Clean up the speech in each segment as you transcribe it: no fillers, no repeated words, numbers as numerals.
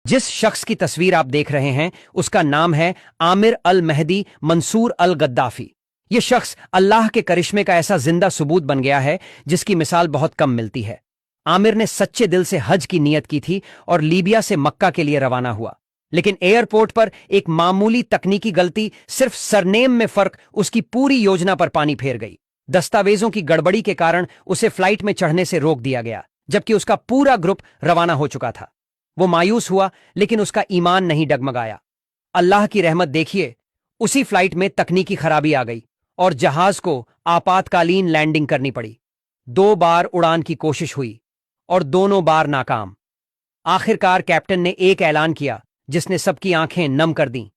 जिस शख्स की तस्वीर आप देख रहे हैं उसका नाम है आमिर अल महदी मंसूर अल गद्दाफी। यह शख्स अल्लाह के करिश्मे का ऐसा जिंदा सबूत बन गया है जिसकी मिसाल बहुत कम मिलती है। आमिर ने सच्चे दिल से हज की नीयत की थी और लीबिया से मक्का के लिए रवाना हुआ, लेकिन एयरपोर्ट पर एक मामूली तकनीकी गलती, सिर्फ सरनेम में फर्क, उसकी पूरी योजना पर पानी फेर गई। दस्तावेजों की गड़बड़ी के कारण उसे फ्लाइट में चढ़ने से रोक दिया गया, जबकि उसका पूरा ग्रुप रवाना हो चुका था। वो मायूस हुआ, लेकिन उसका ईमान नहीं डगमगाया। अल्लाह की रहमत देखिए, उसी फ्लाइट में तकनीकी खराबी आ गई और जहाज को आपातकालीन लैंडिंग करनी पड़ी। 2 बार उड़ान की कोशिश हुई और दोनों बार नाकाम। आखिरकार कैप्टन ने एक ऐलान किया जिसने सबकी आंखें नम कर दीं।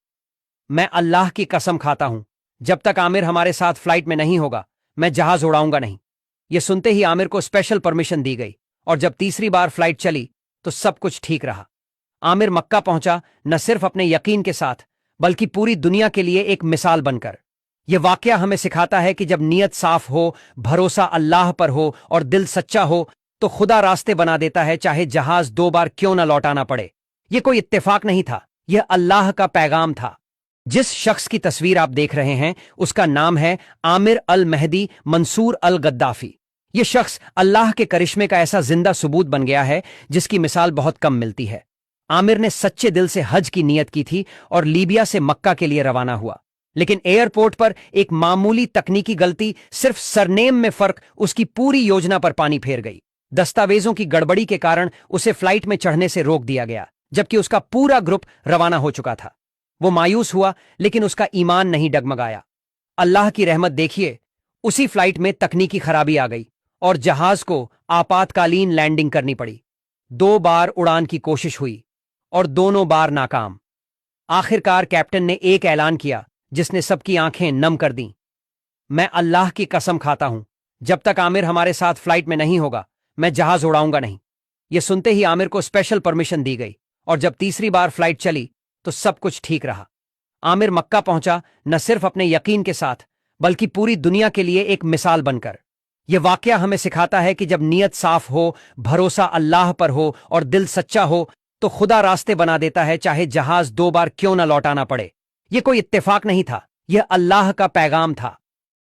मैं अल्लाह की कसम खाता हूं, जब तक आमिर हमारे साथ फ्लाइट में नहीं होगा, मैं जहाज उड़ाऊंगा नहीं। यह सुनते ही आमिर को स्पेशल परमिशन दी गई और जब तीसरी बार फ्लाइट चली तो सब कुछ ठीक रहा। आमिर मक्का पहुंचा, न सिर्फ अपने यकीन के साथ बल्कि पूरी दुनिया के लिए एक मिसाल बनकर। यह वाकया हमें सिखाता है कि जब नीयत साफ हो, भरोसा अल्लाह पर हो और दिल सच्चा हो तो खुदा रास्ते बना देता है, चाहे जहाज 2 बार क्यों न लौटाना पड़े। यह कोई इत्तेफाक नहीं था, यह अल्लाह का पैगाम था। जिस शख्स की तस्वीर आप देख रहे हैं उसका नाम है आमिर अल महदी मंसूर अल गद्दाफी। यह शख्स अल्लाह के करिश्मे का ऐसा जिंदा सबूत बन गया है जिसकी मिसाल बहुत कम मिलती है। आमिर ने सच्चे दिल से हज की नीयत की थी और लीबिया से मक्का के लिए रवाना हुआ, लेकिन एयरपोर्ट पर एक मामूली तकनीकी गलती, सिर्फ सरनेम में फर्क, उसकी पूरी योजना पर पानी फेर गई। दस्तावेजों की गड़बड़ी के कारण उसे फ्लाइट में चढ़ने से रोक दिया गया, जबकि उसका पूरा ग्रुप रवाना हो चुका था। वो मायूस हुआ, लेकिन उसका ईमान नहीं डगमगाया। अल्लाह की रहमत देखिए, उसी फ्लाइट में तकनीकी खराबी आ गई और जहाज को आपातकालीन लैंडिंग करनी पड़ी। 2 बार उड़ान की कोशिश हुई और दोनों बार नाकाम। आखिरकार कैप्टन ने एक ऐलान किया जिसने सबकी आंखें नम कर दीं। मैं अल्लाह की कसम खाता हूं, जब तक आमिर हमारे साथ फ्लाइट में नहीं होगा, मैं जहाज उड़ाऊंगा नहीं। यह सुनते ही आमिर को स्पेशल परमिशन दी गई और जब तीसरी बार फ्लाइट चली तो सब कुछ ठीक रहा। आमिर मक्का पहुंचा, न सिर्फ अपने यकीन के साथ बल्कि पूरी दुनिया के लिए एक मिसाल बनकर। यह वाकया हमें सिखाता है कि जब नीयत साफ हो, भरोसा अल्लाह पर हो और दिल सच्चा हो तो खुदा रास्ते बना देता है, चाहे जहाज 2 बार क्यों न लौटाना पड़े। यह कोई इत्तेफाक नहीं था, यह अल्लाह का पैगाम था।